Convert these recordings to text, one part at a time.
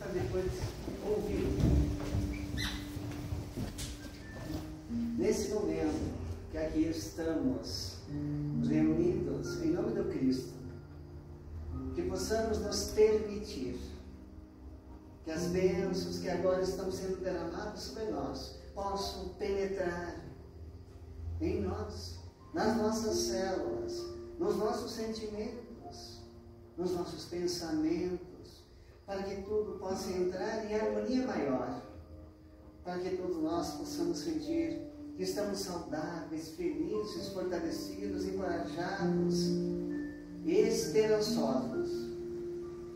para depois ouvir. Nesse momento que aqui estamos reunidos em nome do Cristo, que possamos nos permitir que as bênçãos que agora estão sendo derramadas sobre nós possam penetrar em nós, nas nossas células, nos nossos sentimentos, nos nossos pensamentos, para que tudo possa entrar em harmonia maior, para que todos nós possamos sentir que estamos saudáveis, felizes, fortalecidos, encorajados, esperançosos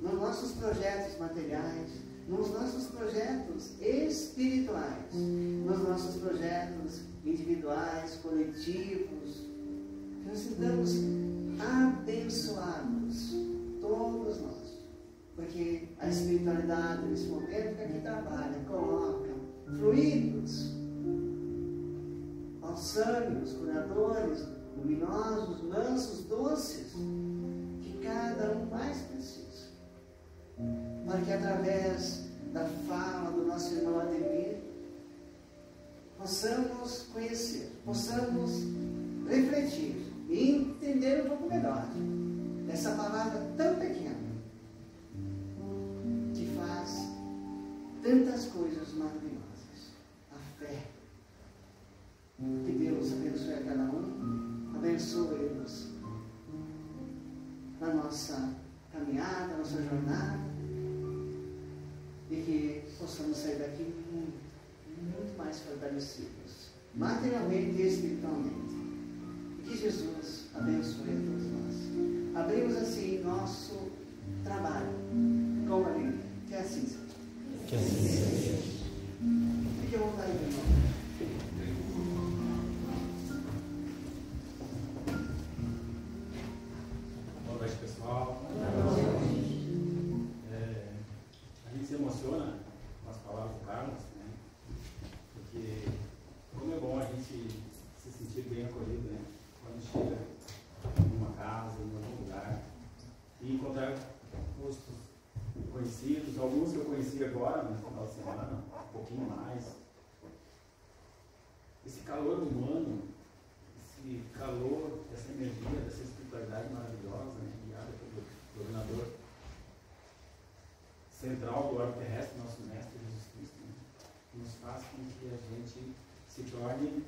nos nossos projetos materiais, nos nossos projetos espirituais, nos nossos projetos individuais, coletivos. Nós estamos abençoados, todos nós, porque a espiritualidade nesse momento que aqui trabalha, coloca fluidos, balsâmicos, curadores, luminosos, mansos, doces, que cada um mais precisa, para que através da fala do nosso irmão Ademir possamos conhecer, possamos refletir e entender um pouco melhor essa palavra tão pequena que faz tantas coisas maravilhosas, a fé. Que Deus abençoe a cada um, abençoe-nos na nossa caminhada, na nossa jornada, e que possamos sair daqui muito mais fortalecidos, materialmente e espiritualmente. E que Jesus abençoe a todos nós. Abrimos assim nosso trabalho com alegria. Que assim seja. Que assim seja. Fique à vontade, meu irmão. Boa noite, pessoal. A gente se emociona com as palavras do Carlos, né? Porque como é bom a gente se sentir bem acolhido, né? Quando chega em uma casa, em algum lugar, e encontrar rostos conhecidos, alguns que eu conheci agora, no final de semana, um pouquinho mais. Esse calor humano, esse calor, essa energia, dessa espiritualidade maravilhosa, né, guiada pelo governador central do orbe terrestre, nosso mestre Jesus Cristo, né, nos faz com que a gente se torne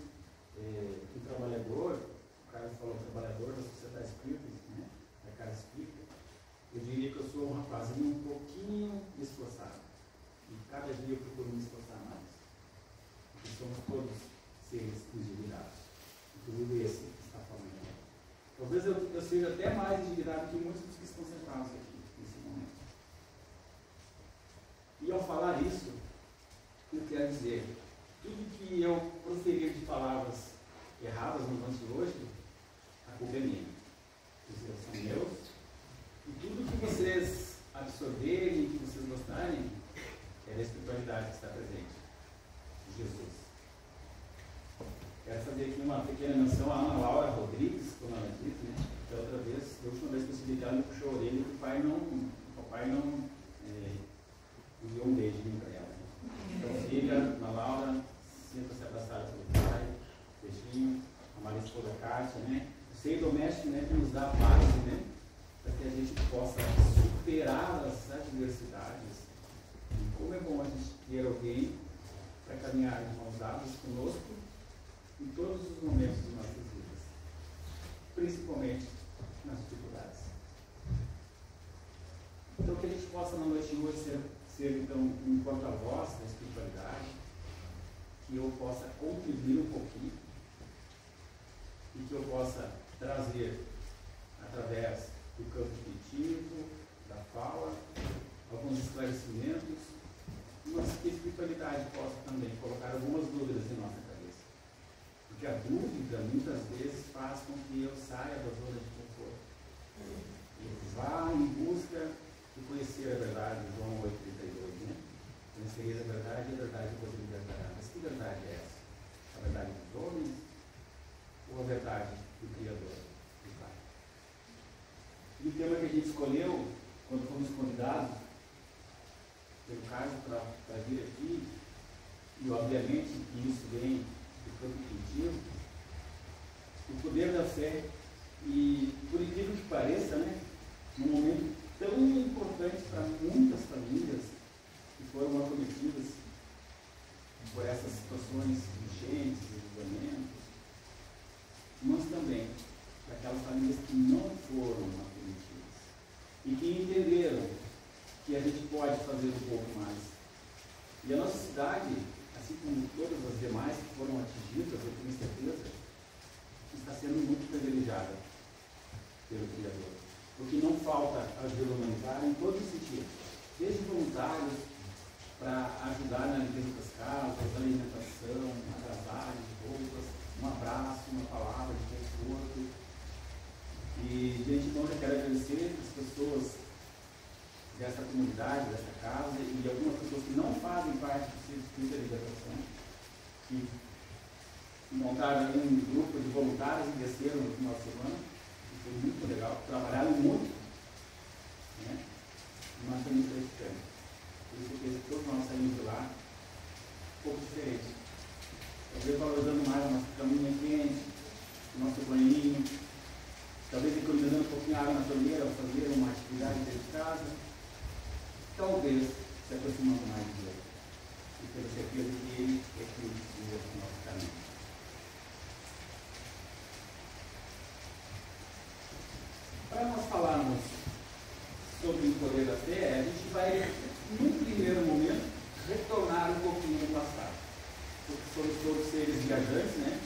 um trabalhador. O Carlos falou trabalhador da sociedade espírita, né, da casa espírita. Eu diria que eu sou um rapazinho um pouquinho esforçado, e cada dia eu procuro me esforçar mais, porque somos todos seres indignados, inclusive esse que está falando. Talvez eu seja até mais indignado que muitos dos que estão sentados aqui nesse momento. E ao falar isso, eu quero dizer, tudo que eu proferir de palavras erradas no lance de hoje, a culpa é minha. Os erros são meus, e tudo que vocês absorverem, que vocês gostarem, é da espiritualidade que está presente, de Jesus. Quero fazer aqui uma pequena menção à Ana Laura Rodrigues, como ela disse, né? Da outra vez, da última vez que eu subi ela me puxou a orelha, o papai não enviou um beijo para ela. Então, filha, Ana Laura, sinta-se abraçada pelo pai, beijinho, a Maria esposa Kátia, né? O seio doméstico, né, que nos dá paz, né? Para que a gente possa superar as adversidades. E como é bom a gente ter alguém para caminhar de mãos dadas conosco em todos os momentos de nossas vidas, principalmente nas dificuldades. Então, que a gente possa na noite de hoje ser então, um porta-voz da espiritualidade, que eu possa contribuir um pouquinho e que eu possa trazer, através do campo intuitivo, da fala, alguns esclarecimentos, mas que a espiritualidade possa também colocar algumas dúvidas em nossa cabeça. Porque a dúvida, muitas vezes, faz com que eu saia da zona de conforto. E vá em busca de conhecer a verdade, João 8,32, né? Conhecereis a verdade e a verdade vos libertará. Mas que verdade é essa? A verdade dos homens ou a verdade do Criador, do Pai? E o tema que a gente escolheu, quando fomos convidados pelo casa para vir aqui, e obviamente que isso vem do campo intuitivo, o poder da fé, e por incrível que pareça, né, num momento tão importante para muitas famílias que foram acometidas por essas situações urgentes, desligamentos, mas também para aquelas famílias que não foram acometidas e que entenderam que a gente pode fazer um pouco mais. E a nossa cidade, assim como todas as demais que foram atingidas, eu tenho certeza, está sendo muito privilegiada pelo Criador. Porque não falta ajuda humanitária em todos os sentidos. Desde voluntários para ajudar na limpeza das casas, alimentação, agasalhos, roupas, um abraço, uma palavra de conforto. E de antemão eu quero agradecer as pessoas dessa comunidade, dessa casa, e algumas pessoas que não fazem parte do Circuito de Libertação, que montaram um grupo de voluntários e desceram no final de semana, e foi muito legal, trabalharam muito, né? Mas foi muito gratificante. Por isso que todos nós saímos de lá um pouco diferentes. Talvez valorizando mais a nossa caminha quente, o nosso banhinho, talvez economizando um pouquinho a água na torneira ao fazer uma atividade dentro de casa, talvez se aproximando mais de Deus. E tenho certeza que Ele é que guia o nosso caminho. Para nós falarmos sobre o poder da fé, a gente vai, num primeiro momento, retornar um pouquinho no passado. Porque somos todos seres viajantes, né?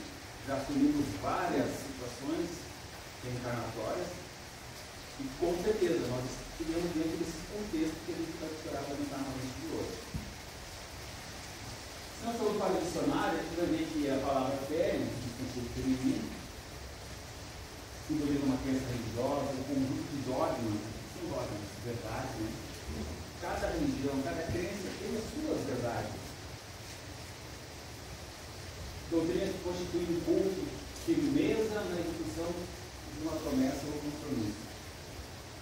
Já assumimos várias situações reencarnatórias e, com certeza, nós estivemos dentro desse contexto que a gente vai procurar comentar na noite de hoje. Se nós formos para o dicionário, a gente vai ver que a palavra fé, no sentido feminino, simboliza uma crença religiosa, um conjunto de dogmas, são dogmas, verdades, né? Cada religião, cada crença tem as suas verdades. Doutrina que constitui um culto, firmeza na execução de uma promessa ou compromisso.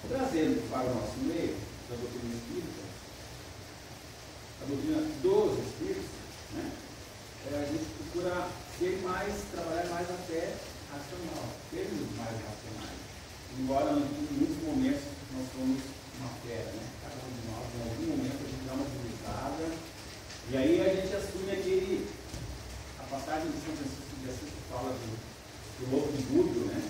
Trazendo para o nosso meio, da doutrina espírita, a doutrina dos espíritos, né? A gente procura trabalhar mais a fé racional, sermos mais racionais. Embora em muitos momentos nós somos uma fera, né? Cada um de nós, em algum momento, a gente dá uma deslizada, e aí a gente assume a passagem de São Francisco de Assis que fala do lobo de Búzio, né?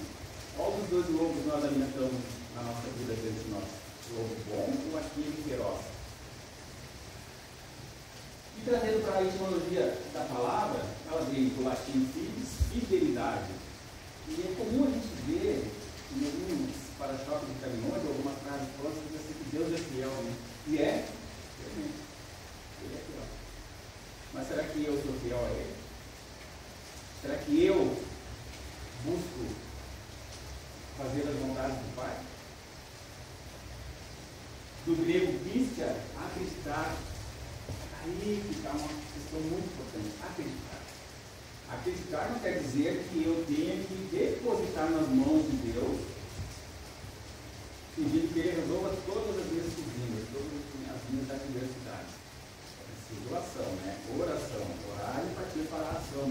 Qual dos dois lobos nós alimentamos na nossa vida dentro de nós? O lobo bom ou aquele feroz? E trazendo para a etimologia da palavra, ela vem do latim fides, fidelidade. E é comum a gente ver em alguns para-choques de caminhões, algumas frases prontas, que diz assim que Deus é fiel, né? E é, realmente, Ele é fiel. Mas será que eu sou fiel a Ele? Será que eu busco fazer as vontades do Pai? Do grego pistia, acreditar. Aí que está uma questão muito importante, acreditar. Acreditar não quer dizer que eu tenha que depositar nas mãos de Deus, pedindo que Ele resolva todas as minhas cozinhas, todas as minhas adversidades. É doação, né? Oração, orar e partir para a ação.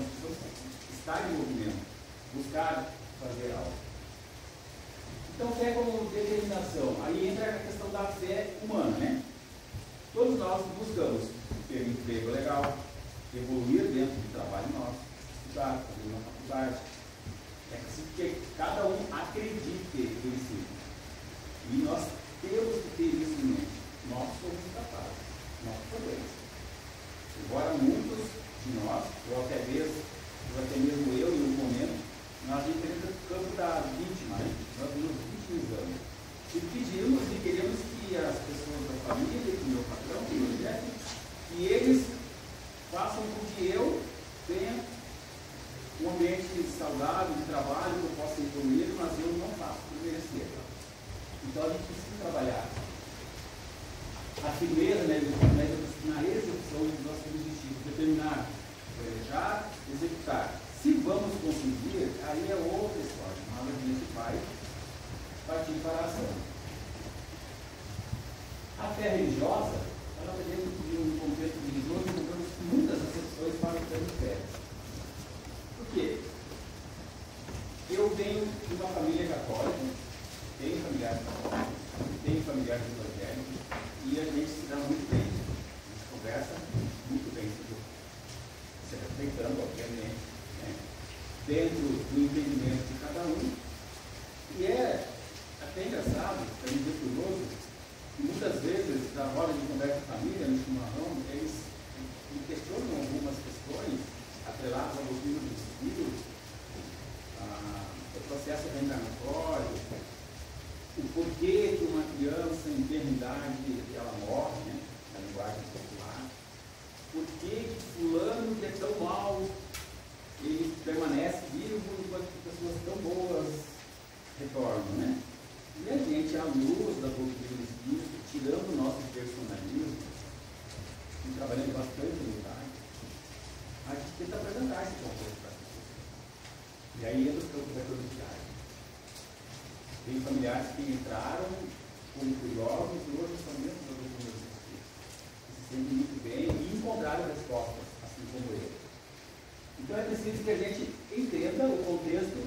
Estar em movimento, buscar fazer algo. Então, fé como determinação. Aí entra a questão da fé humana, né? Todos nós buscamos ter um emprego legal, evoluir dentro do trabalho nosso, estudar, fazer uma faculdade. É assim que cada um acredite em si. E nós temos que ter isso em mente. Nós somos capazes, nós podemos. Embora muitos de nós, ou até mesmo eu em um momento, nós entramos no campo da vítima, né? Nós nos vitimizamos. E pedimos e queremos que as pessoas da família, que o meu patrão, que o meu chefe, que eles façam com que eu tenha um ambiente saudável de trabalho, que eu possa evoluir, mas eu não faço por merecer. Então a gente precisa trabalhar a firmeza, né, na execução dos nossos objetivos, determinar, planejar, executar. Se vamos conseguir, aí é outra história, mas a gente vai partir para a ação. A fé religiosa, ela está dentro de um contexto religioso, encontramos muitas exceções para o termo fé. Por quê? Eu venho de uma família católica, tenho familiares católicos, tenho familiares evangélicos, e a gente se dá muito bem. A gente conversa muito bem, se respeitando, obviamente, né? Dentro do entendimento de cada um. E é até engraçado, para mim ser curioso, que muitas vezes, na roda de conversa de família, no chimarrão, eles me questionam algumas questões atreladas ao doutrina do Espírito, o processo reencarnatório, o porquê que uma criança em eternidade ela morre, né, na linguagem popular, por que fulano que é tão mal, ele permanece vivo enquanto pessoas tão boas retornam, né? E a gente, à luz da doutrina do Espírito, tirando o nosso personalismo, e trabalhando bastante no detalhe, a gente tenta apresentar esse conceito para as pessoas. E aí entra os campos da cronicidade. Tem familiares que entraram como curiosos e hoje são dentro da doutrina do Espírito. Se sentem muito bem e encontraram respostas, assim como eu. Então é preciso que a gente entenda o contexto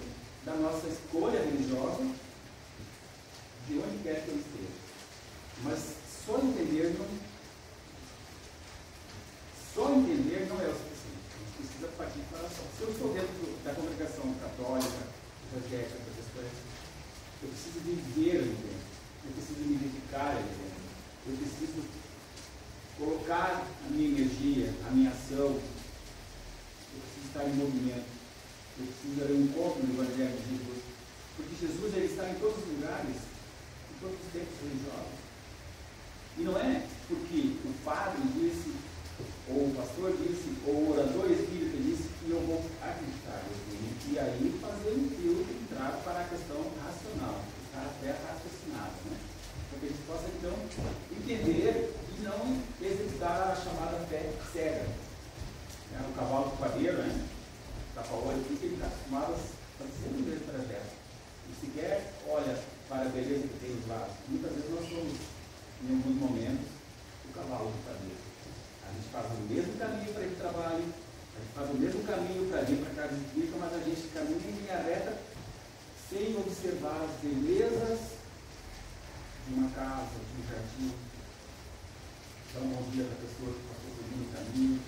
da nossa escolha religiosa, de onde quer que eu esteja. Mas só entender não é o suficiente. A gente precisa partir para a ação. Se eu estou dentro da congregação católica, evangélica, protestante, eu preciso viver ali dentro. Eu preciso me dedicar ali dentro. Eu preciso colocar a minha energia, a minha ação. Eu preciso estar em movimento. Eu preciso dar um encontro no Evangelho de Jesus. Porque Jesus ele está em todos os lugares, em todos os tempos religiosos. E não é porque o padre disse, ou o pastor disse, ou o orador espírita disse que eu vou acreditar. Eu tenho que aí fazer um filtro entrar para a questão racional, estar até raciocinado, né? Para que a gente possa então entender e não executar a chamada fé cega. O cavalo do padeiro, né? Tapa-olho aqui, que ele está acostumado a fazer sempre o mesmo trajeto. E sequer olha para a beleza que tem os lados. Muitas vezes nós somos, em alguns momentos, o cavalo do padeiro. A gente faz o mesmo caminho para ir para o trabalho, a gente faz o mesmo caminho para vir para a casa espírita, mas a gente caminha em linha reta sem observar as belezas de uma casa, de um jardim. Dá um bom dia para a pessoa que passou por um caminho.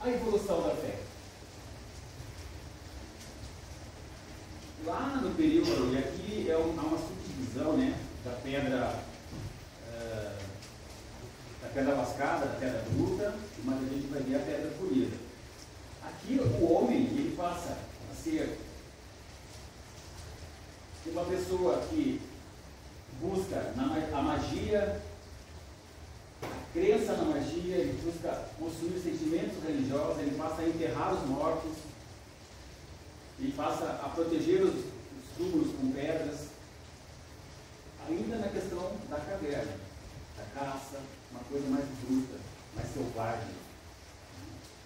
A evolução da fé. Lá no período, e aqui há uma subdivisão, né, da pedra lascada, da pedra bruta, mas a gente vai ver a pedra polida. Aqui o homem ele passa a ser uma pessoa que busca a magia, a crença na magia, ele busca possuir sentimentos religiosos, ele passa a enterrar os mortos, ele passa a proteger os túmulos com pedras, ainda na questão da caverna, da caça, uma coisa mais bruta, mais selvagem,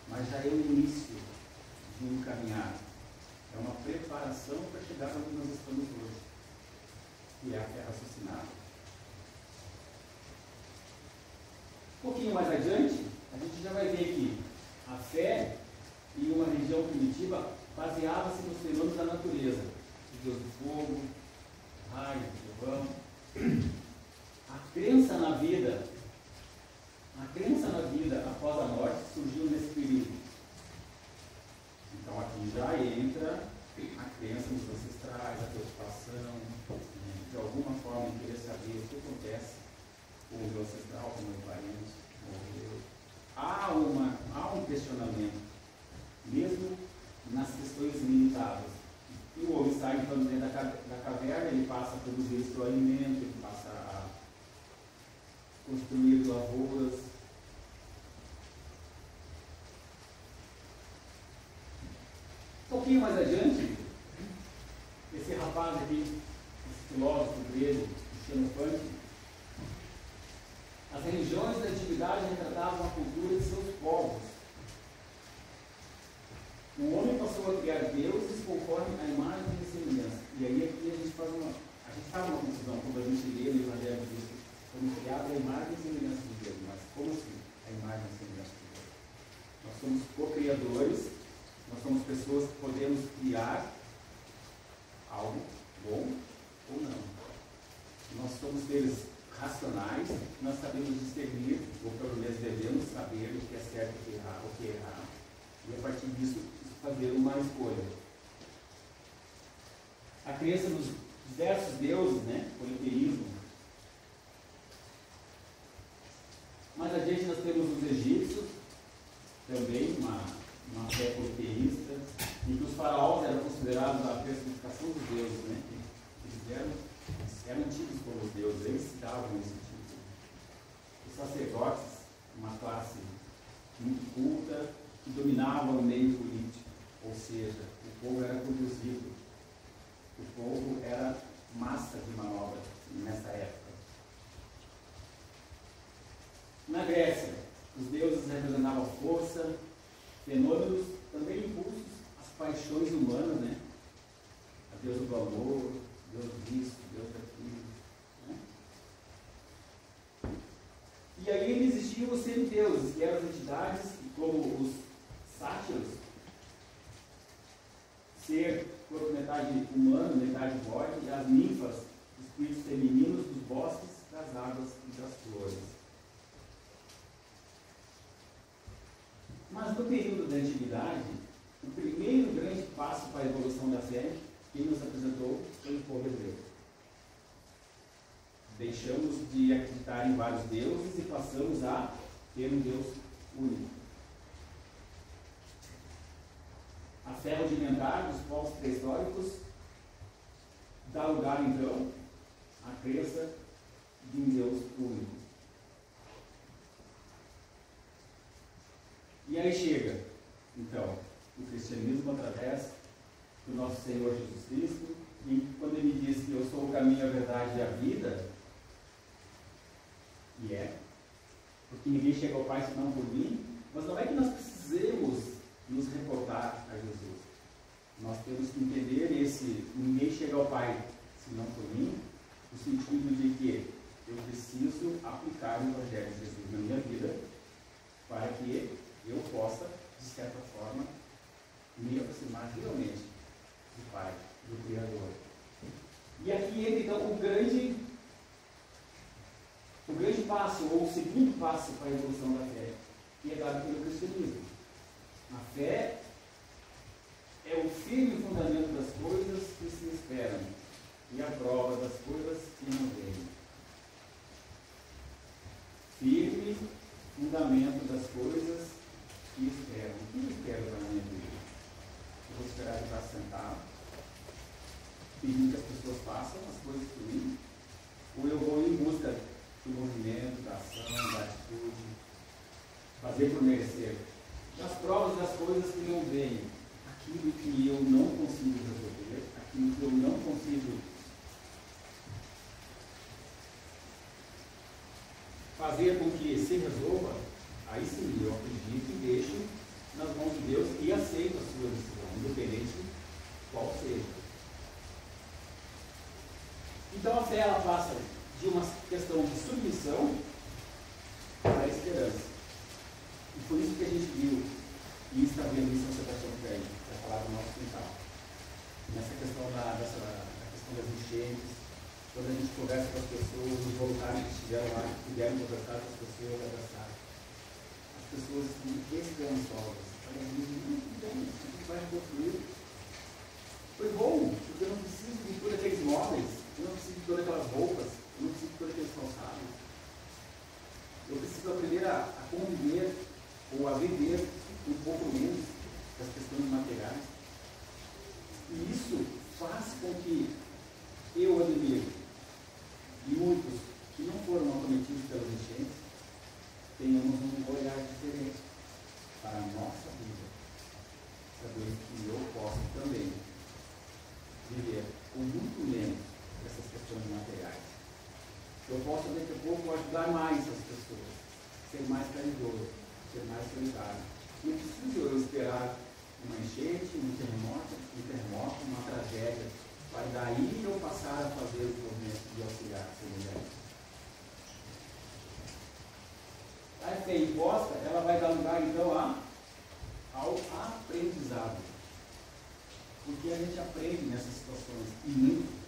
mas já é o início de um caminhar, é uma preparação para chegar onde nós estamos hoje, que é a fé raciocinada. Um pouquinho mais adiante, a gente já vai ver que a fé em uma religião primitiva baseava-se nos fenômenos da natureza, o Deus do fogo, raio, trovão. A crença na vida após a morte surgiu nesse período. Então aqui já entra a crença nos ancestrais, a preocupação, de alguma forma querer saber o que acontece com o meu ancestral, com o meu parente, morreu. Há um questionamento, mesmo nas questões limitadas. E o homem sai então dentro da caverna, ele passa a produzir o seu alimento, ele passa a construir lavouras. Um pouquinho mais adiante, esse rapaz aqui, esse filósofo grego, Xenofante, as religiões da antiguidade retratavam a cultura de seus povos. O homem passou a criar deuses conforme a imagem e semelhança. E aí aqui a gente faz uma confusão quando a gente lê no Evangelho de Jesus, quando imagem e semelhança de Deus. Mas como assim a imagem e semelhança de Deus? Nós somos co-criadores, nós somos pessoas que podemos criar algo bom ou não. Nós somos seres racionais, nós sabemos discernir, ou pelo menos devemos saber o que é certo e o que é errado. E a partir disso, fazer uma escolha. A crença nos diversos deuses, né? Politeísmo. Mais adiante nós temos os egípcios, também uma fé politeísta, em que os faraós eram considerados a personificação dos deuses, né? Eles eram tidos como os deuses, eles se davam esse título. Os sacerdotes, uma classe muito culta, que dominava o meio político, ou seja, o povo era conduzido, o povo era massa de manobra nessa época. Na Grécia, os deuses representavam força, fenômenos, também impulsos, as paixões humanas, né? A deusa do amor, Deus disso, Deus daquilo. Né? E aí existiam os semideuses, que eram as entidades, como os sátiros, ser corpo metade humano, metade void, e as ninfas, espíritos femininos dos bosques, das águas e das flores. Mas no período da antiguidade, o primeiro grande passo para a evolução da fé, quem nos apresentou foi o povo hebreu. Deixamos de acreditar em vários deuses e passamos a ter um Deus único. A fé rudimentar dos povos pré-históricos dá lugar, então, à crença de um Deus único. E aí chega, então, o cristianismo através do nosso Senhor Jesus Cristo, e quando ele diz que eu sou o caminho, a verdade e a vida, e porque ninguém chega ao Pai senão por mim, mas não é que nós precisemos nos reportar a Jesus. Nós temos que entender esse ninguém chega ao Pai senão por mim, no sentido de que eu preciso aplicar o Evangelho de Jesus na minha vida para que eu possa, de certa forma, me aproximar realmente do Pai, do Criador. E aqui entra então o grande passo, ou o segundo passo para a evolução da fé, que é dado pelo cristianismo. A fé é o firme fundamento das coisas que se esperam e a prova das coisas que não veem. Firme fundamento das coisas que esperam. O que eu espero na minha vida? Eu vou esperar de estar sentado, pedindo que as pessoas façam as coisas por mim? Ou eu vou em busca do movimento, da ação, da atitude, fazer por merecer? Das provas das coisas que não veem, aquilo que eu não consigo resolver, aquilo que eu não consigo fazer com que se resolva, aí sim eu acredito e deixo nas mãos de Deus e aceito a sua decisão, independente qual seja. Então a fé ela passa de uma questão de submissão à esperança. E por isso que a gente viu e está vendo isso na São Sebastião, para falar do nosso quintal. Nessa questão da questão das enchentes, quando a gente conversa com as pessoas, os voluntários que estiveram lá, que puderam conversar com as pessoas, abraçar. As pessoas que esperançosas. Olha, muito bem, a gente vai construir. Foi bom, porque eu não preciso de todos aqueles móveis, eu não preciso de todas aquelas roupas, eu não preciso de todos aqueles calçados. Eu preciso aprender a conviver ou a viver um pouco menos das questões materiais. E isso faz com que eu admiro e muitos que não foram acometidos pelas enchentes tenhamos um olhar diferente para a nossa vida. Saber que eu posso também viver com muito menos dessas questões materiais. Eu posso, daqui a pouco, ajudar mais as pessoas, ser mais caridoso, ser mais solidário. Não preciso eu esperar uma enchente, um terremoto, uma tragédia, para daí eu passar a fazer os movimentos de auxiliar semelhantes. fé imposta, ela vai dar lugar, então, ao aprendizado. Porque a gente aprende nessas situações, e muito.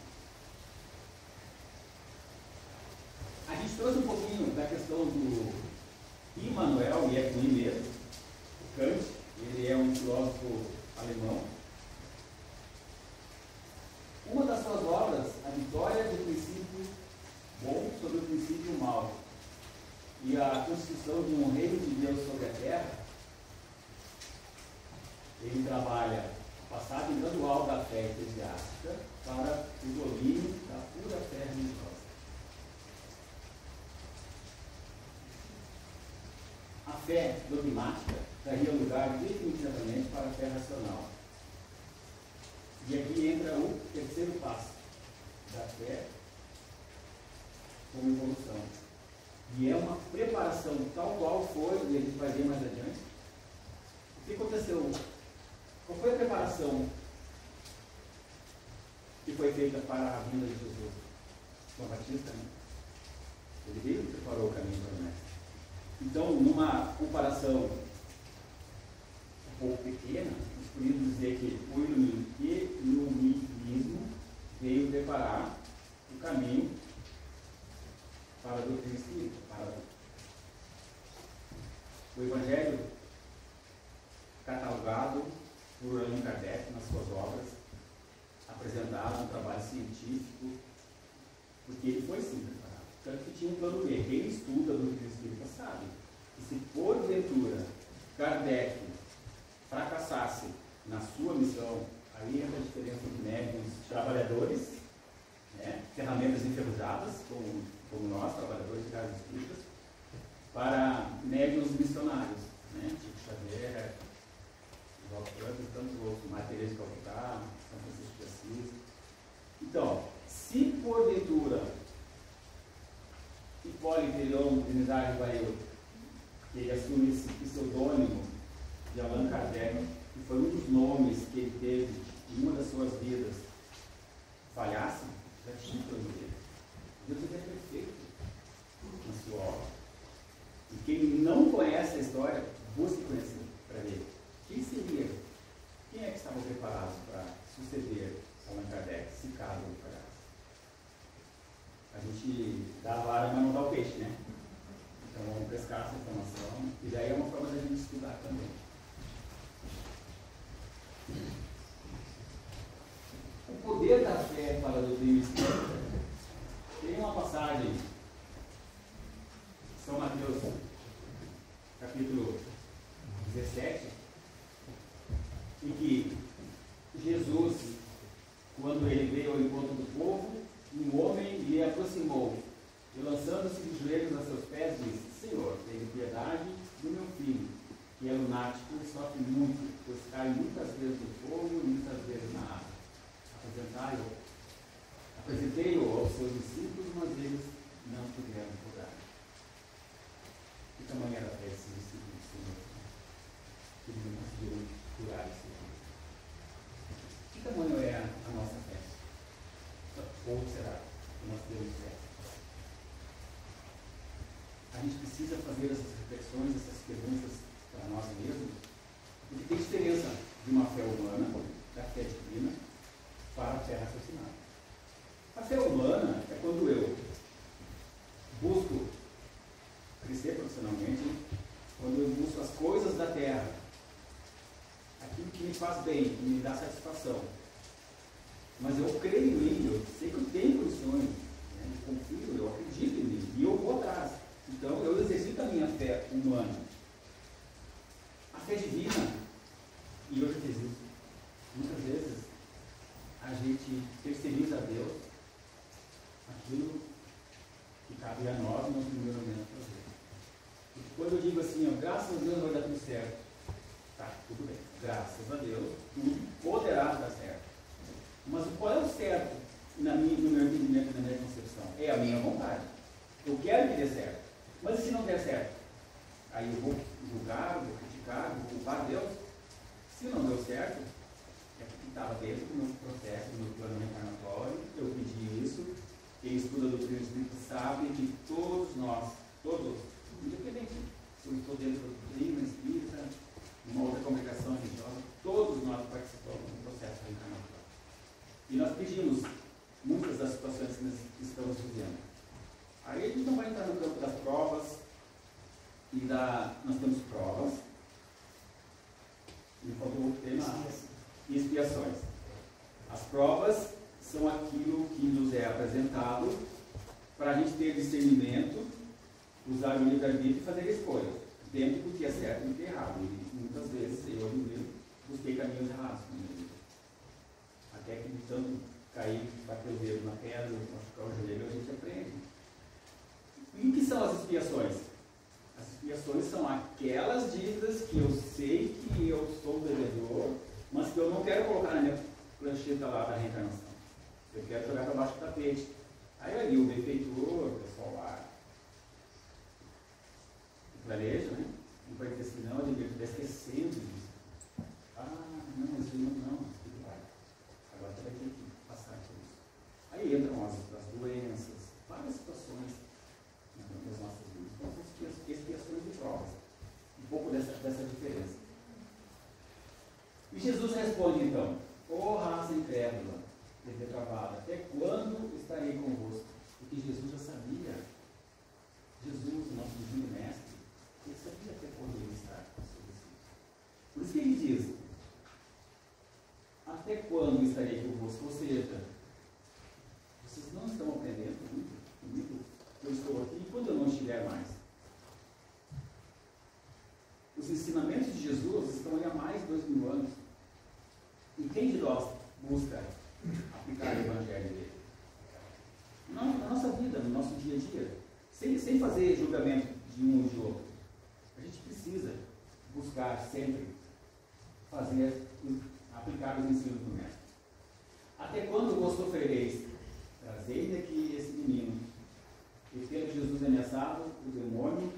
A gente trouxe um pouquinho da questão do Immanuel, e é com ele mesmo, o Kant, ele é um filósofo alemão. Uma das suas obras, A Vitória do Princípio Bom sobre o Princípio Mal, e a construção de um reino de Deus sobre a terra, ele trabalha a passagem gradual da fé eclesiástica para o domínio da pura fé religiosa. A fé dogmática daria lugar definitivamente para a fé racional. E aqui entra o terceiro passo da fé como evolução. E é uma preparação tal qual foi, e a gente vai ver mais adiante. O que aconteceu? Qual foi a preparação que foi feita para a vinda de Jesus? João Batista, né? Ele veio e preparou o caminho para o Mestre. Então, numa comparação um pouco pequena, nós podemos dizer que o iluminismo veio preparar o caminho para a doutrina espírita, para o Evangelho catalogado por Allan Kardec nas suas obras, apresentado um trabalho científico, porque ele foi sim preparado. Tanto que tinha um plano B. Quem estuda a doutrina espírita sabe que se porventura Kardec fracassasse na sua missão, aí entra a diferença entre médiuns trabalhadores, né, ferramentas enferrujadas, como nós, trabalhadores de casas espíritas, para médiuns missionários, né, Chico Xavier, Oswaldo Cruz e tantos outros, Maria Teresa de Calcutá, São Francisco de Assis. Então, se porventura Hipólito Leon Trinidade Baio, que ele assume esse pseudônimo de Allan Kardec, que foi um dos nomes que ele teve em uma das suas vidas, falhasse, já tinha plano dele. Deus é perfeito na sua obra. E quem não conhece a história, busque conhecer para ver quem seria, quem é que estava preparado para suceder Allan Kardec, se caso ele falhasse. A gente dá a vara, mas não dá o peixe, né? Então vamos pescar essa informação, e daí é uma forma da gente estudar também. O poder da fé para a doutrina espírita. Tem uma passagem, São Mateus, capítulo 17, em que Jesus, quando ele veio ao encontro do povo, um homem lhe aproximou, e lançando-se de joelhos a seus pés, disse: Senhor, tenha piedade do meu filho, que é lunático e sofre muito, pois cai muitas vezes no fogo e muitas vezes na água. Apresentei-o aos seus discípulos, mas eles não puderam curar. Que tamanho era a fé desses discípulos, Senhor? Que eles não conseguiram curar esse homem. Que tamanho é a nossa fé? Ou será que nós temos fé? A gente precisa fazer essas reflexões, essas perguntas para nós mesmos, porque tem diferença de uma fé humana, da fé divina, para a fé raciocinada. A fé humana é quando eu busco crescer profissionalmente, quando eu busco as coisas da terra, aquilo que me faz bem, que me dá satisfação. Mas eu creio em mim, eu sei que eu tenho condições, né? Eu confio, eu acredito em mim, e eu vou atrás. Então eu exercito a minha fé humana. A fé divina, e eu já fiz isso, muitas vezes a gente terceiriza a Deus aquilo que cabe a nós no primeiro momento fazer. Porque quando eu digo assim, ó, graças a Deus vai dar tudo certo, tá, tudo bem, graças a Deus tudo poderá dar certo. Mas qual é o certo na minha entendimento, na minha concepção? É a minha vontade. Eu quero que dê certo. Mas e se não der certo? Aí eu vou julgar, vou criticar, vou culpar Deus. Se não deu certo, é porque estava dentro do meu processo, do meu plano reencarnatório, eu pedi isso. Quem estuda a doutrina espírita sabe que todos nós, todos, independente se eu Aí a gente não vai entrar no campo das provas, nós temos provas, e faltou o tema expiações. As provas são aquilo que nos é apresentado para a gente ter discernimento, usar o livre-arbítrio e fazer escolhas, dentro do que é certo e do que é errado. E muitas vezes eu mesmo busquei caminhos errados. Até que de tanto cair, bater o dedo na pedra, machucar o joelho, a gente aprende. E o que são as expiações? As expiações são aquelas dívidas que eu sei que eu sou devedor, mas que eu não quero colocar na minha plancheta lá da reencarnação. Eu quero jogar para baixo do tapete. Aí ali o benfeitor, o pessoal lá, planeja, né? Não pode ter assim, não, eu devia estar esquecendo disso. Não, mas não, vai. Agora você vai ter que passar por isso. Aí entram as doenças, várias situações nas nossas vidas. Então, são expiações de provas. Um pouco dessa diferença. E Jesus responde então: ó raça incrédula, depravada, até quando estarei convosco? Porque Jesus já sabia. Jesus, o nosso divino mestre, ele sabia até quando ele está com seus discípulos. Por isso que ele diz: até quando estarei convosco? Ou seja, vocês não estão aprendendo comigo? Eu estou aqui e quando eu não estiver mais? Os ensinamentos de Jesus estão aí há mais de 2000 anos. E quem de nós busca aplicar o Evangelho dele? Na nossa vida, no nosso dia a dia. Sem fazer julgamento de um ou de outro. A gente precisa buscar sempre aplicar os ensinos do Mestre. Até quando vos sofrereis? Trazei-me aqui esse menino. E tendo Jesus ameaçado o demônio,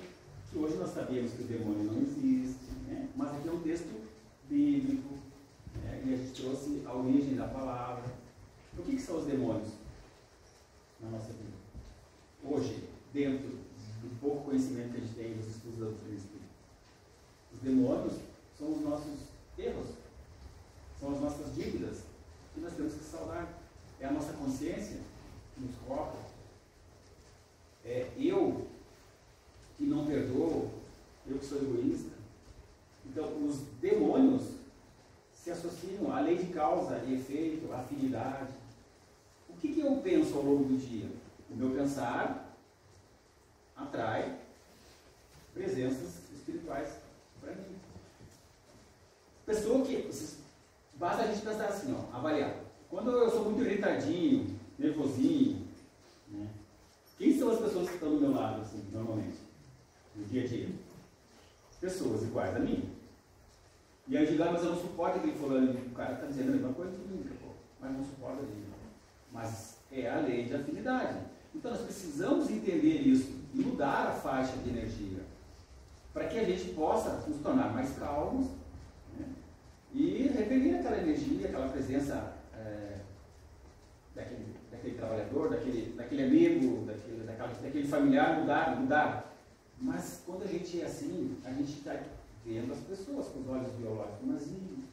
que hoje nós sabemos que o demônio não existe, né? Mas aqui é um texto bíblico, né? E a gente trouxe a origem da palavra. O que são os demônios na nossa vida? Hoje, dentro do pouco conhecimento que a gente tem dos estudos da doutrina espírita, os demônios são os nossos erros, são as nossas dívidas que nós temos que saldar. É a nossa consciência que nos cobra. É eu que não perdoo, eu que sou egoísta. Então, os demônios se associam à lei de causa e efeito, à afinidade. O que eu penso ao longo do dia? O meu pensar atrai presenças espirituais para mim. Pessoa que... Basta a gente pensar assim, ó, avaliar. Quando eu sou muito irritadinho, nervosinho, né? Quem são as pessoas que estão do meu lado, assim, normalmente? No dia a dia? Pessoas iguais a mim. E aí eu digo, mas eu não suporto aquele fulano. O cara está dizendo a mesma coisa que mim, mas não suporta ele. Mas é a lei de afinidade. Então nós precisamos entender isso e mudar a faixa de energia para que a gente possa nos tornar mais calmos, né? E repelir aquela energia, aquela presença daquele trabalhador, daquele amigo, daquele familiar, mudar. Mas quando a gente é assim, a gente está vendo as pessoas com os olhos biológicos, mas e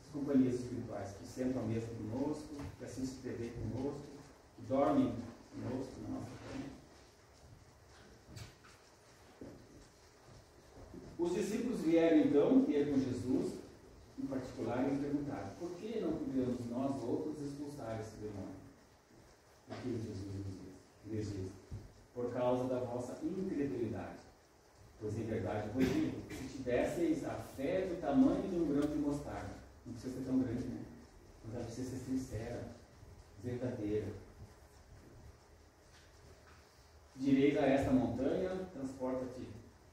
as companhias espirituais que sentam à mesa conosco, que assistem TV conosco, que dormem conosco na nossa cama? Os discípulos vieram então ter com Jesus, em particular, e lhe perguntaram: por que não podemos nós outros expulsar esse demônio? Aquilo Jesus lhes diz: por causa da vossa incredulidade. Pois em verdade vos digo, se tivesseis a fé do tamanho de um grão de mostarda, não precisa ser tão grande, né? Mas ela precisa ser sincera, verdadeira. Direis a esta montanha, transporta-te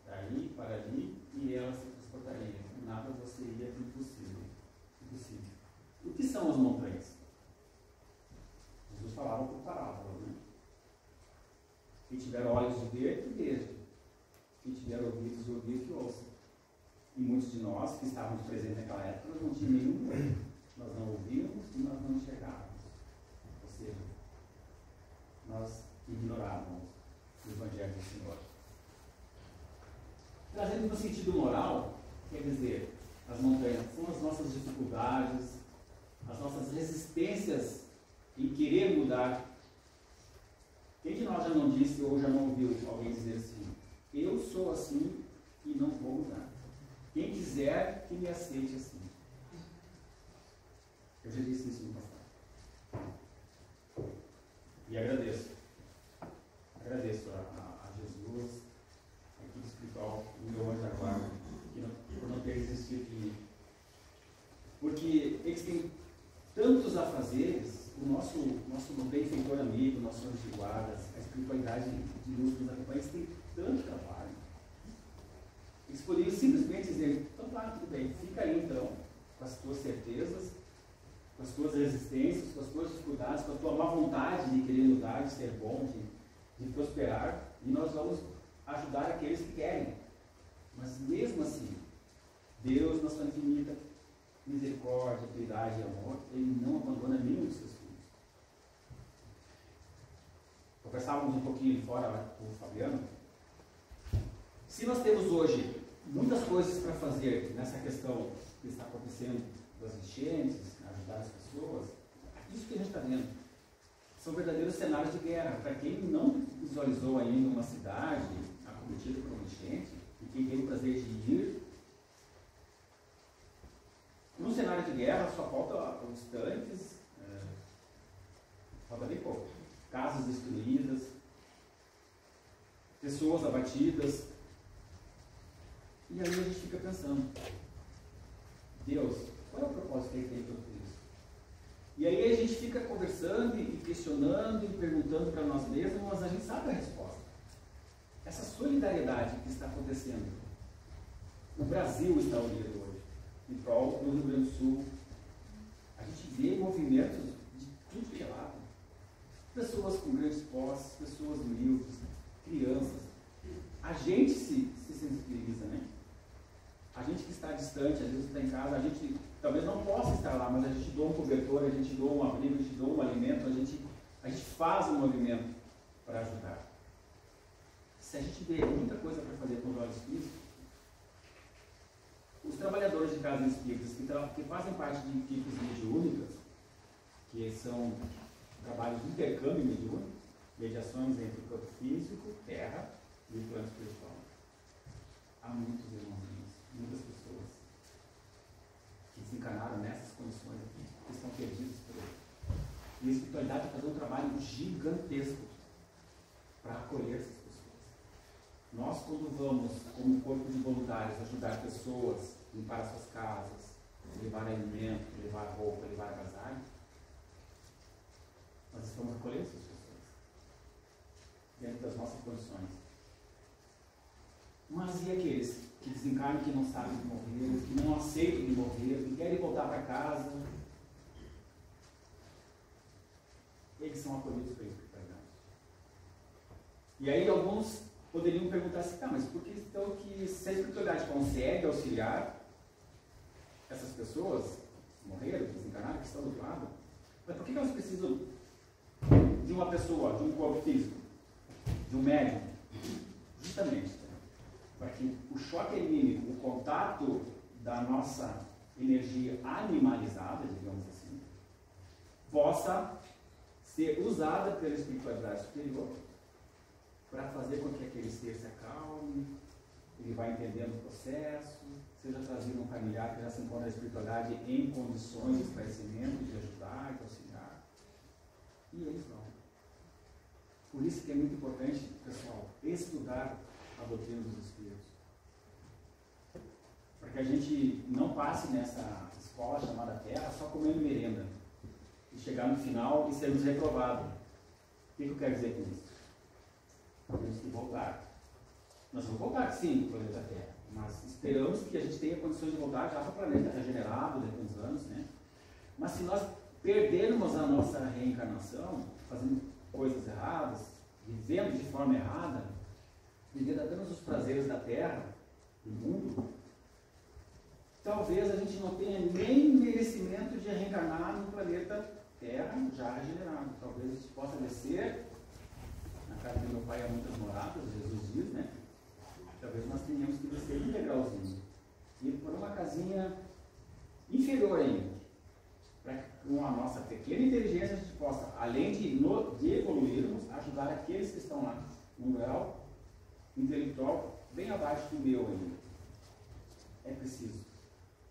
daí para ali, e ela se transportaria. Nada você seria impossível. O que são as montanhas? Jesus falava por parábola, né? Quem tiver olhos de ver, que veja. Quem tiver ouvidos de ouvir, que ouça. E muitos de nós que estávamos presentes naquela época, nós não tínhamos nenhum olho. Nós não ouvíamos e nós não enxergávamos. Ou seja, nós ignorávamos o Evangelho do Senhor. Trazendo no sentido moral, quer dizer, as montanhas são as nossas dificuldades, as nossas resistências em querer mudar. Quem de nós já não disse ou já não ouviu alguém dizer assim, eu sou assim e não vou mudar. Quem quiser que me aceite assim. Eu já disse isso no passado. E agradeço. Agradeço a Jesus, a equipe espiritual, o meu anjo da guarda, por não ter desistido de mim. Porque eles têm tantos afazeres, o nosso benfeitor amigo, o nosso anjo de guarda, a espiritualidade de luz que nos acompanha, eles têm tanto trabalho. Eles poderiam simplesmente dizer, então tá, tudo bem, fica aí então, com as tuas certezas, com as tuas resistências, com as tuas dificuldades, com a tua má vontade de querer mudar, de ser bom, de prosperar, e nós vamos ajudar aqueles que querem. Mas mesmo assim, Deus, na sua infinita misericórdia, piedade e amor, Ele não abandona nenhum dos seus filhos. Conversávamos um pouquinho fora com o Fabiano. Se nós temos hoje muitas coisas para fazer nessa questão que está acontecendo das enchentes, ajudar as pessoas, isso que a gente está vendo são verdadeiros cenários de guerra. Para quem não visualizou ainda uma cidade acometida por uma enchente e quem teve o prazer de ir, num cenário de guerra só falta os tanques, falta bem pouco, casas destruídas, pessoas abatidas. E aí a gente fica pensando, Deus, qual é o propósito que Ele tem para tudo isso? E aí a gente fica conversando e questionando e perguntando para nós mesmos, mas a gente sabe a resposta. Essa solidariedade que está acontecendo, o Brasil está unido hoje, em prol do Rio Grande do Sul. A gente vê movimentos de tudo que é lado. Pessoas com grandes posses, pessoas humildes, crianças. A gente se sensibiliza, né? A gente que está distante, às vezes está em casa, a gente talvez não possa estar lá, mas a gente doa um cobertor, a gente doa um abrigo, a gente doa um alimento, a gente faz um movimento para ajudar. Se a gente vê muita coisa para fazer com os olhos físicos, os trabalhadores de casas espíritas que fazem parte de equipes mediúnicas, que são trabalhos de intercâmbio mediúnico, mediações entre o corpo físico, terra e o plano espiritual. Há muitos irmãozinhos, muitas pessoas que desencanaram nessas condições aqui, que estão perdidos por ele. E a espiritualidade vai fazer um trabalho gigantesco para acolher essas pessoas. Nós, quando vamos, como corpo de voluntários, ajudar pessoas a limpar as suas casas, levar alimento, levar roupa, levar agasalho, nós estamos acolhendo essas pessoas dentro das nossas condições. Mas e aqueles que desencarnam, que não sabem de morrer, que não aceitam de morrer, que querem voltar para casa? Eles são acolhidos pela espiritualidade. E aí alguns poderiam perguntar assim, tá, mas por que então que se a espiritualidade consegue auxiliar essas pessoas que morreram, que desencarnaram, que estão do outro lado, mas por que elas precisam de uma pessoa, de um corpo físico, de um médium? Justamente para que o choque anímico, o contato da nossa energia animalizada, digamos assim, possa ser usada pela espiritualidade superior para fazer com que aquele ser se acalme, ele vai entendendo o processo, seja trazido um familiar que já se encontra na espiritualidade em condições de esclarecimento, de ajudar, de auxiliar. E eles vão. Por isso que é muito importante, pessoal, estudar a doutrina dos Espíritos. Para que a gente não passe nessa escola chamada Terra só comendo merenda. E chegar no final e sermos reprovados. O que eu quero dizer com isso? Temos que voltar. Nós vamos voltar, sim, para o planeta Terra. Mas esperamos que a gente tenha condições de voltar já para o planeta regenerado daqui a uns anos, né? Mas se nós perdermos a nossa reencarnação, fazendo coisas erradas, vivendo de forma errada, vivendo apenas os prazeres da Terra, do mundo, talvez a gente não tenha nem merecimento de reencarnar no planeta Terra já regenerado. Talvez a gente possa descer na casa do meu pai há muitas moradas, Jesus diz, né? Talvez nós tenhamos que descer um degrauzinho e por uma casinha inferior ainda, para que com a nossa pequena inteligência a gente possa, além de evoluirmos, ajudar ajudar aqueles que estão lá, num grau intelectual bem abaixo do meu ainda. É preciso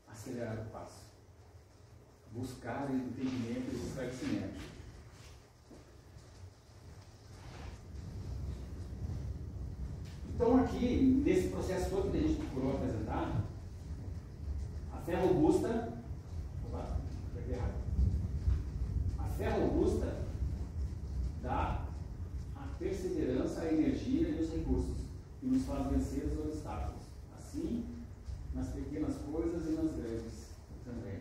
acelerar o passo, buscar o entendimento e o esclarecimento. Então aqui, nesse processo todo que a gente procurou apresentar, a fé robusta, a fé robusta dá a perseverança, a energia e os recursos que nos faz vencer os obstáculos, assim nas pequenas coisas e nas grandes também.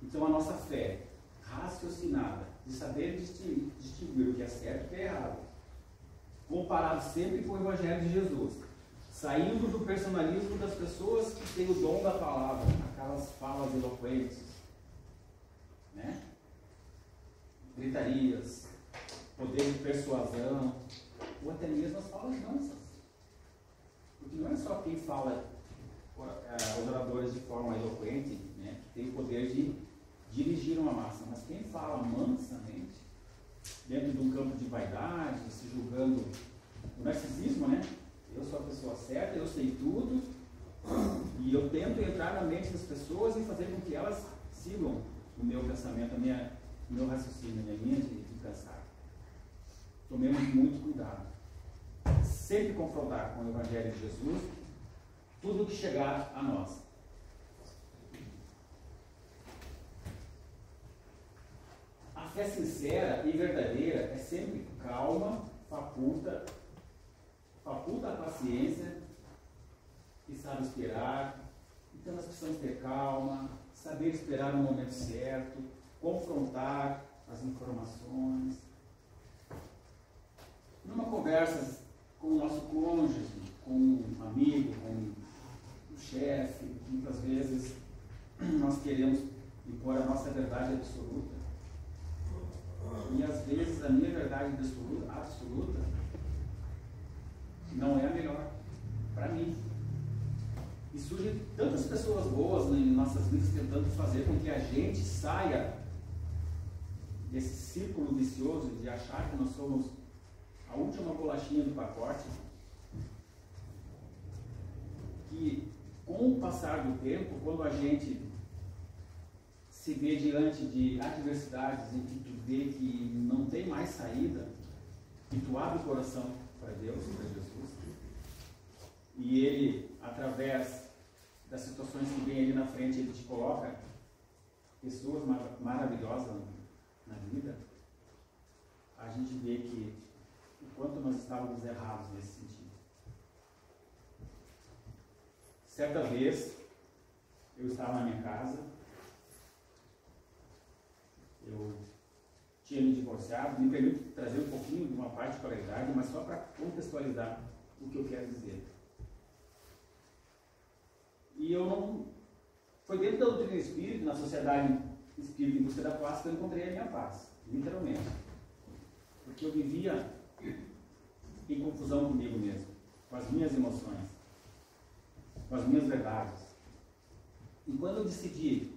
Então a nossa fé raciocinada, de saber distinguir o que é certo e o que é errado, comparado sempre com o Evangelho de Jesus, saindo do personalismo das pessoas que têm o dom da palavra, aquelas falas eloquentes, né? Gritarias, poder de persuasão, ou até mesmo as falas mansas. Porque não é só quem fala, os oradores de forma eloquente, né, que tem o poder de dirigir uma massa, mas quem fala mansamente, dentro de um campo de vaidade, se julgando o narcisismo, né? Eu sou a pessoa certa, eu sei tudo, e eu tento entrar na mente das pessoas e fazer com que elas sigam o meu pensamento, o meu raciocínio, a minha linha de pensar. Tomemos muito cuidado. Sempre confrontar com o Evangelho de Jesus tudo o que chegar a nós. A fé sincera e verdadeira é sempre calma, faculta a paciência e sabe esperar. Então nós precisamos ter calma, saber esperar no momento certo, confrontar as informações. Numa conversa com o nosso cônjuge, com um amigo, com o chefe, muitas vezes nós queremos impor a nossa verdade absoluta. E às vezes a minha verdade absoluta não é a melhor para mim. E surgem tantas pessoas boas em nossas vidas tentando fazer com que a gente saia desse círculo vicioso de achar que nós somos a última bolachinha do pacote, que com o passar do tempo, quando a gente se vê diante de adversidades em que tu vê que não tem mais saída, e tu abre o coração para Deus, para Jesus, e Ele, através das situações que vem ali na frente, Ele te coloca pessoas maravilhosas na vida, a gente vê que o quanto nós estávamos errados nesse sentido. Certa vez, eu estava na minha casa, eu tinha me divorciado, me permito trazer um pouquinho de uma particularidade, mas só para contextualizar o que eu quero dizer. E eu não... Foi dentro da doutrina espírita, na Sociedade Espírita em Busca da Paz, que eu encontrei a minha paz, literalmente. Porque eu vivia em confusão comigo mesmo, com as minhas emoções, com as minhas verdades. E quando eu decidi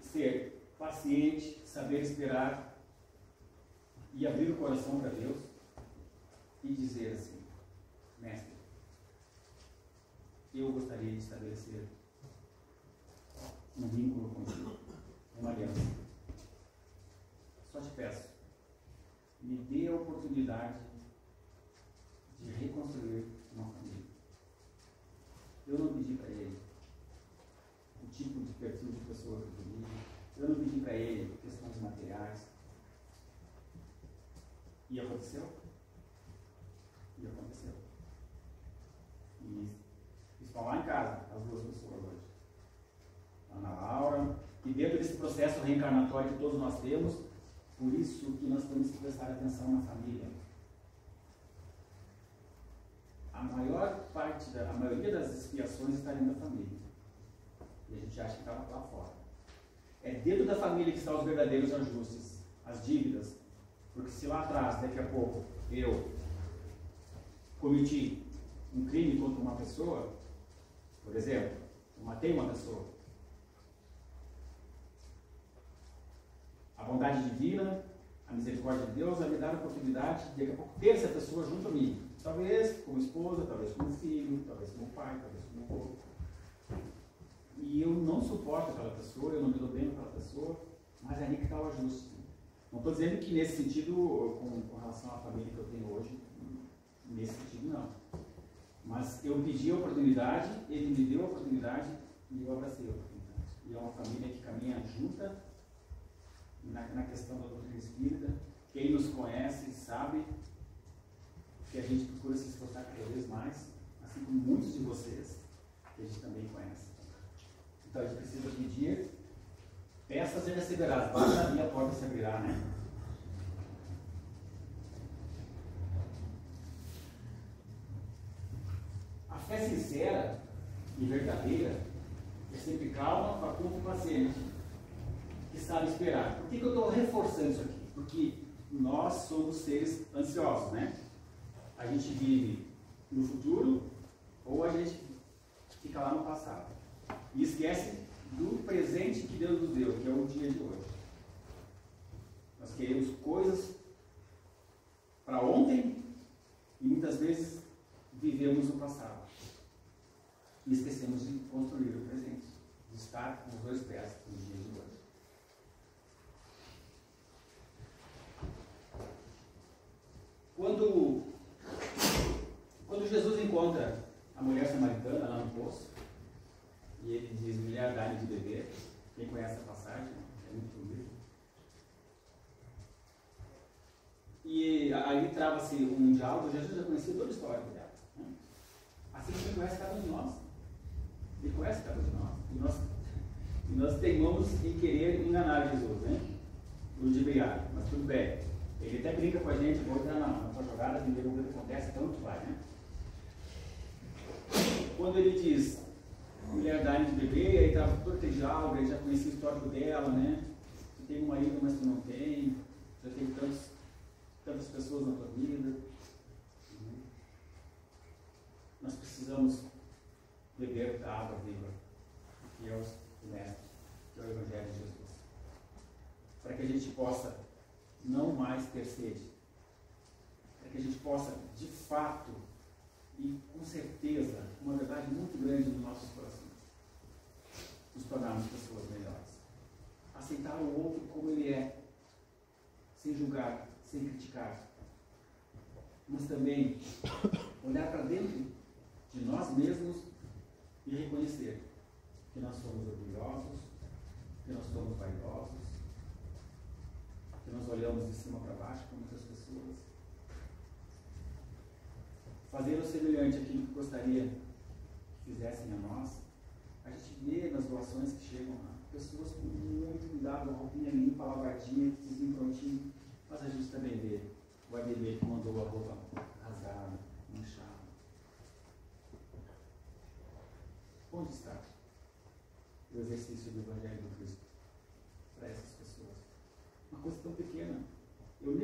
ser paciente, saber esperar e abrir o coração para Deus e dizer assim: Mestre, eu gostaria de estabelecer um vínculo contigo, uma aliança. Só te peço, me dê a oportunidade de reconstruir uma família. Eu não pedi para ele o tipo de perfil de pessoa que eu queria, eu não pedi para ele questões materiais. E aconteceu? E aconteceu. E estão lá em casa, as duas pessoas hoje. Ana Laura, e dentro desse processo reencarnatório que todos nós temos, por isso que nós temos que prestar atenção na família. A maioria das expiações está dentro da família. E a gente acha que está lá fora. É dentro da família que estão os verdadeiros ajustes, as dívidas. Porque se lá atrás, daqui a pouco, eu cometi um crime contra uma pessoa, por exemplo, eu matei uma pessoa, a bondade divina, a misericórdia de Deus vai me dar a oportunidade de daqui a pouco ter essa pessoa junto a mim. Talvez como esposa, talvez como filho, talvez como pai, talvez como avô. E eu não suporto aquela pessoa, eu não me dou bem com aquela pessoa, mas é ali que está o ajuste. Não estou dizendo que nesse sentido, com relação à família que eu tenho hoje, nesse sentido não. Mas eu pedi a oportunidade, ele me deu a oportunidade e eu abracei a oportunidade. E é uma família que caminha junta na questão da doutrina espírita. Quem nos conhece sabe que a gente procura se esforçar cada vez mais, assim como muitos de vocês, que a gente também conhece. Então a gente precisa pedir, peças e receberás, basta abrir a porta se abrirá, né? A fé sincera e verdadeira é sempre calma, faculta e paciente, que sabe esperar. Por que eu estou reforçando isso aqui? Porque nós somos seres ansiosos, né? A gente vive no futuro ou a gente fica lá no passado. E esquece do presente que Deus nos deu, que é o dia de hoje. Nós queremos coisas para ontem e muitas vezes vivemos no passado. E esquecemos de construir o presente, de estar com os dois pés no dia de hoje. Quando Jesus encontra a mulher samaritana lá no poço, e ele diz, mulher, dá-lhe de beber. Quem conhece a passagem, é muito bonito. E aí trava-se um diálogo. Jesus já conhecia toda a história dela, né? Assim que ele conhece cada um de nós. Ele conhece cada um de nós. E nós teimamos em querer enganar Jesus, né? Ludibriar, mas tudo bem. Ele até brinca com a gente, vou entrar na sua jogada, entender o que acontece, tanto vai, né? Quando ele diz, mulher, dá-lhe de beber, aí estava todo aquele diálogo, ele já conhecia o histórico dela, né? Tu tem um marido, mas tu não tem, já tem tantas pessoas na tua vida. Nós precisamos beber da água viva, que é o Mestre, que é o Evangelho de Jesus, para que a gente possa não mais ter sede, para que a gente possa, de fato, e com certeza, uma verdade muito grande nos nossos corações, nos tornarmos pessoas melhores. Aceitar o outro como ele é, sem julgar, sem criticar, mas também olhar para dentro de nós mesmos e reconhecer que nós somos orgulhosos, que nós somos vaidosos, que nós olhamos de cima para baixo com muitas pessoas. Fazer o semelhante àquilo que gostaria que fizessem a nós. A gente vê nas doações que chegam lá, pessoas com muito cuidado, uma roupinha limpa, lavadinha, tudo prontinho, mas a gente também vê o ADB que mandou a roupa rasgada, manchada. Onde está o exercício do Evangelho do Cristo para essas pessoas? Uma coisa tão pequena.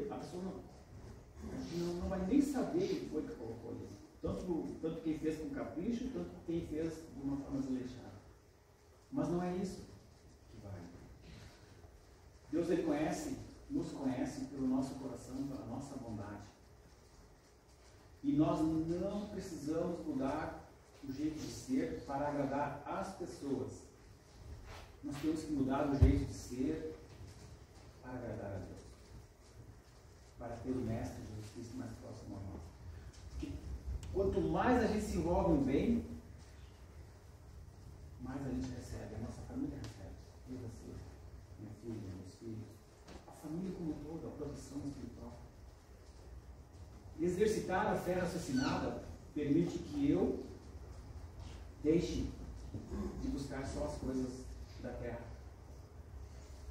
A pessoa não vai nem saber quem foi que colocou isso. Tanto quem fez com capricho, tanto quem fez de uma forma desleixada. Mas não é isso que vale. Deus, Ele nos conhece pelo nosso coração, pela nossa bondade. E nós não precisamos mudar o jeito de ser para agradar as pessoas. Nós temos que mudar o jeito de ser para agradar a Deus, para ter o Mestre Jesus Cristo mais próximo a nós. Porque quanto mais a gente se envolve no bem, mais a gente recebe, a nossa família recebe. Eu, você, minha filha, meus filhos, a família como um todo, a proteção espiritual. Exercitar a fé raciocinada permite que eu deixe de buscar só as coisas da terra.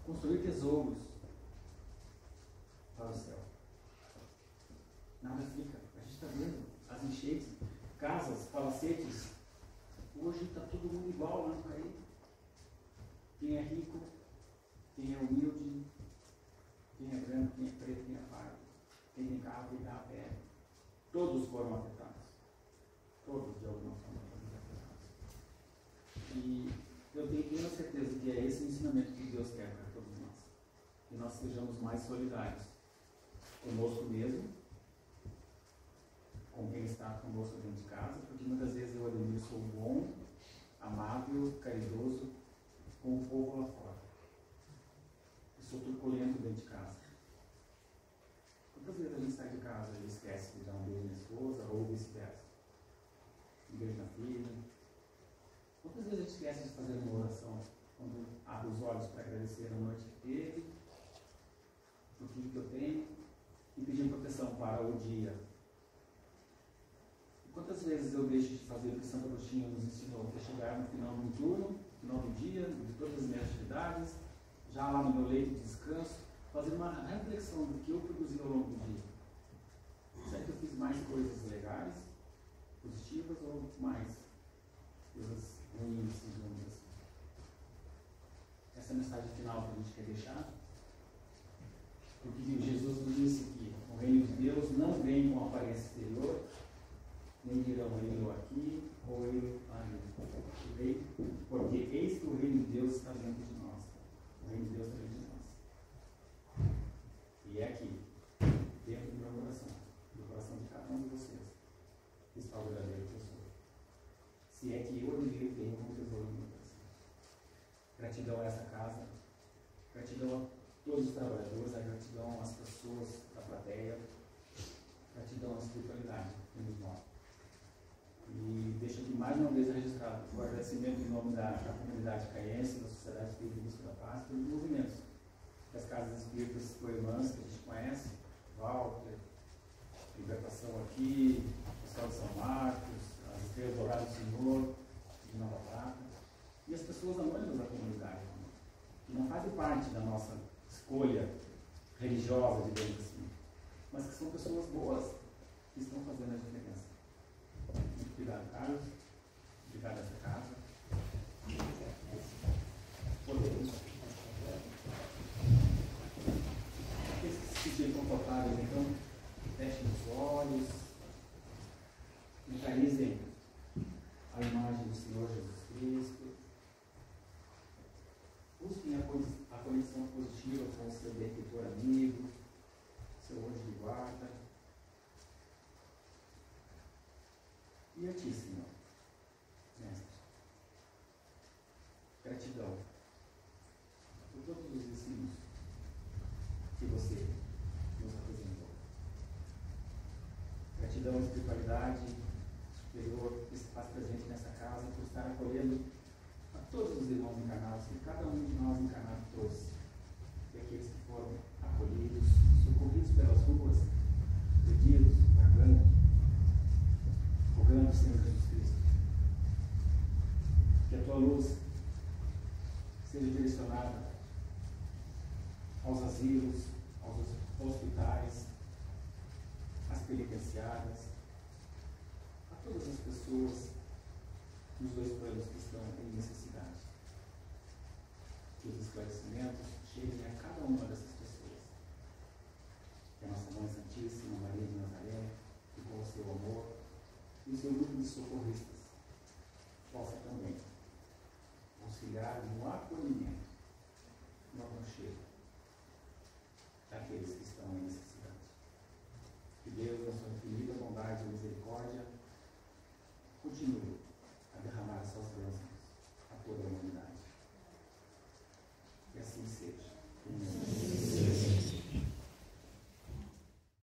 Construir tesouros para o céu. Nada fica. A gente está vendo as enchentes, casas, palacetes. Hoje está todo mundo igual lá no Caribe. Quem é rico, quem é humilde, quem é branco, quem é preto, quem é pardo, quem tem carro, quem está a pé. Todos foram afetados. Todos, de alguma forma, foram afetados. E eu tenho plena certeza que é esse o ensinamento que Deus quer para todos nós. que nós sejamos mais solidários conosco mesmo, com quem está conosco dentro de casa, porque muitas vezes eu, Ademir, sou bom, amável, caridoso com o povo lá fora. Eu sou truculento dentro de casa. Quantas vezes a gente sai de casa e esquece de dar um beijo na esposa, ou vice-versa? Um beijo na filha. Quantas vezes a gente esquece de fazer uma oração quando abre os olhos para agradecer a noite que teve, por tudo que eu tenho, e pedir proteção para o dia? E quantas vezes eu deixo de fazer o que Santo Agostinho nos ensinou para chegar no final do turno, no final do dia, de todas as minhas atividades, já lá no meu leito de descanso, fazer uma reflexão do que eu produzi ao longo do dia? Será que eu fiz mais coisas legais, positivas, ou mais coisas ruins, digamos assim? Essa é a mensagem final que a gente quer deixar. Porque Jesus nos disse que o reino de Deus não vem com aparência exterior, nem dirão ele aqui ou ele ali. Porque eis que o reino de Deus está dentro de nós. O reino de Deus está dentro de nós. E é aqui, dentro do meu coração, do coração de cada um de vocês, que está o verdadeiro tesouro. Se é que eu deveria ter um tesouro no meu coração. Gratidão a essa casa, gratidão a todos os trabalhadores, a gratidão às pessoas da plateia, gratidão à espiritualidade que nos mostra. E deixo aqui mais uma vez registrado o agradecimento em nome da comunidade caiense, da Sociedade Espírita em Busca da Paz, pelos movimentos das casas espíritas co-irmãs que a gente conhece, Walter, Libertação aqui, o pessoal de São Marcos, as Estrelas Douradas do Senhor, de Nova Prata, e as pessoas anônimas da comunidade, que não fazem parte da nossa escolha religiosa, digamos assim, mas que são pessoas boas que estão fazendo a diferença. Muito obrigado, Carlos. Obrigado a essa casa. Podemos. Aqueles que se sentirem confortáveis, então, fechem os olhos, mentalizem a imagem do Senhor Jesus Cristo. Busquem a conexão positiva com o seu benfeitor amigo, seu anjo de guarda. E a ti, Senhor, Mestre, gratidão por todos os ensinos que você nos apresentou. Gratidão à espiritualidade superior que se faz presente nessa casa por estar acolhendo a todos os irmãos encarnados que cada um de nós encarnado trouxe, e aqueles que foram acolhidos, socorridos pelas ruas, pedidos, vagando, rogando, Senhor Jesus Cristo, que a tua luz seja direcionada aos asilos, aos hospitais, às penitenciárias, a todas as pessoas nos dois planos que estão em necessidade. Que os esclarecimentos cheguem a cada uma dessas pessoas. Que a nossa Mãe Santíssima, Maria de Nazaré, que com o seu amor e o seu grupo de socorristas possa também auxiliar no acolhimento, no aconchego daqueles que estão em necessidade. Que Deus, na sua infinita bondade e misericórdia, continue